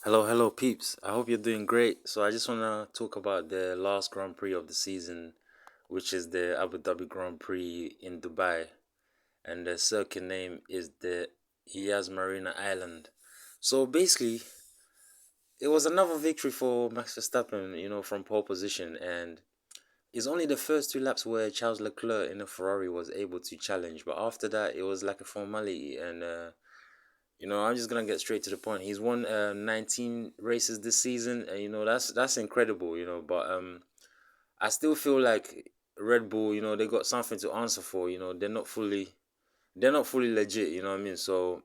Hello, peeps. I hope you're doing great. So I just want to talk about the last Grand Prix of the season, which is the Abu Dhabi Grand Prix in Dubai, and the circuit name is the Yas Marina Island. So basically, it was another victory for Max Verstappen, from pole position, and it's only the first two laps where Charles Leclerc in a Ferrari was able to challenge, but after that, it was like a formality, and I'm just gonna get straight to the point. He's won 19 races this season, and that's incredible. But I still feel like Red Bull, they got something to answer for. They're not fully legit. You know what I mean? So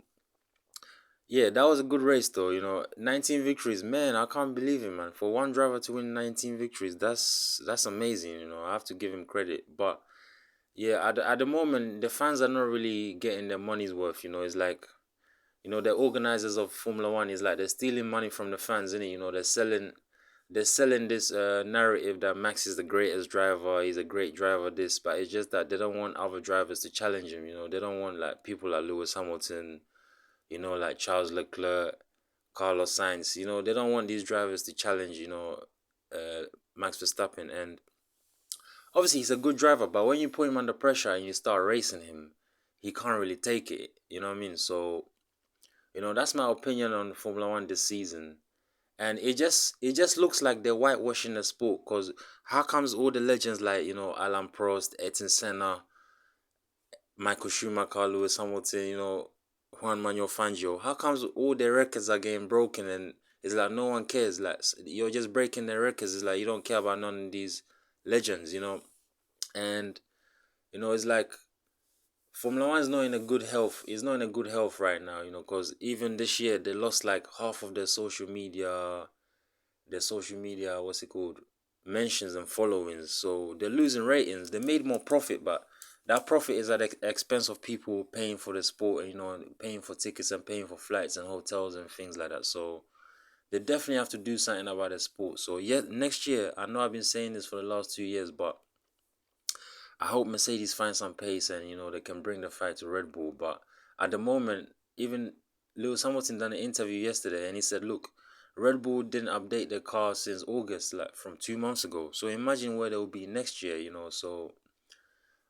yeah, that was a good race though. 19 victories, man. I can't believe it, man. For one driver to win 19 victories, that's amazing. I have to give him credit, but. Yeah, at the moment, the fans are not really getting their money's worth. It's like the organizers of Formula One is like they're stealing money from the fans, innit? They're selling this narrative that Max is the greatest driver, he's a great driver, this, but it's just that they don't want other drivers to challenge him. They don't want like people like Lewis Hamilton, like Charles Leclerc, Carlos Sainz. They don't want these drivers to challenge, Max Verstappen. And obviously he's a good driver, but when you put him under pressure and you start racing him, he can't really take it. You know what I mean? So that's my opinion on Formula One this season. And it just looks like they're whitewashing the sport. Cause how comes all the legends like Alan Prost, Ayrton Senna, Michael Schumacher, Lewis Hamilton, Juan Manuel Fangio, how comes all their records are getting broken and it's like no one cares? Like you're just breaking their records. It's like you don't care about none of these legends. And it's like Formula One is not in a good health. It's not in a good health right now, because even this year they lost like half of their social media, what's it called, mentions and followings. So they're losing ratings. They made more profit, but that profit is at the expense of people paying for the sport, and paying for tickets and paying for flights and hotels and things like that. So they definitely have to do something about the sport. So yeah, next year, I know I've been saying this for the last 2 years, but I hope Mercedes finds some pace and they can bring the fight to Red Bull. But at the moment, even Lewis Hamilton done an interview yesterday and he said, "Look, Red Bull didn't update their car since August, like from 2 months ago. So imagine where they'll be next year. So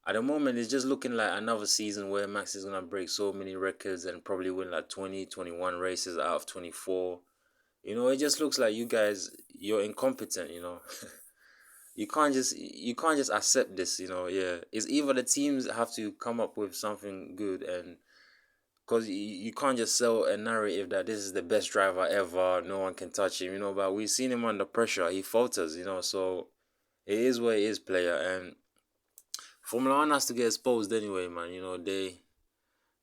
at the moment, it's just looking like another season where Max is gonna break so many records and probably win like 20, 21 races out of 24. It just looks like you guys, you're incompetent. You can't just accept this. Yeah, it's either the teams have to come up with something good, and because you can't just sell a narrative that this is the best driver ever, no one can touch him. But we've seen him under pressure, he falters. So it is what it is, player. And Formula One has to get exposed anyway, man.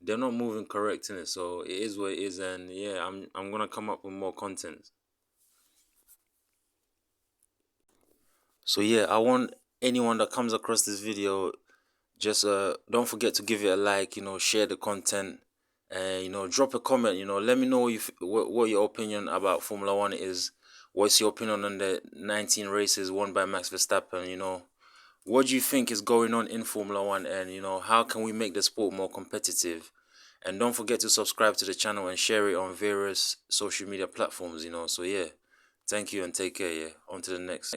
They're not moving correct in it, so it is what it is. And yeah, I'm gonna come up with more content. So yeah, I want anyone that comes across this video, just don't forget to give it a like, share the content, and drop a comment. Let me know what your opinion about Formula One is. What's your opinion on the 19 races won by Max Verstappen? What do you think is going on in Formula One, and how can we make the sport more competitive? And don't forget to subscribe to the channel and share it on various social media platforms. So yeah, thank you and take care. Yeah, on to the next.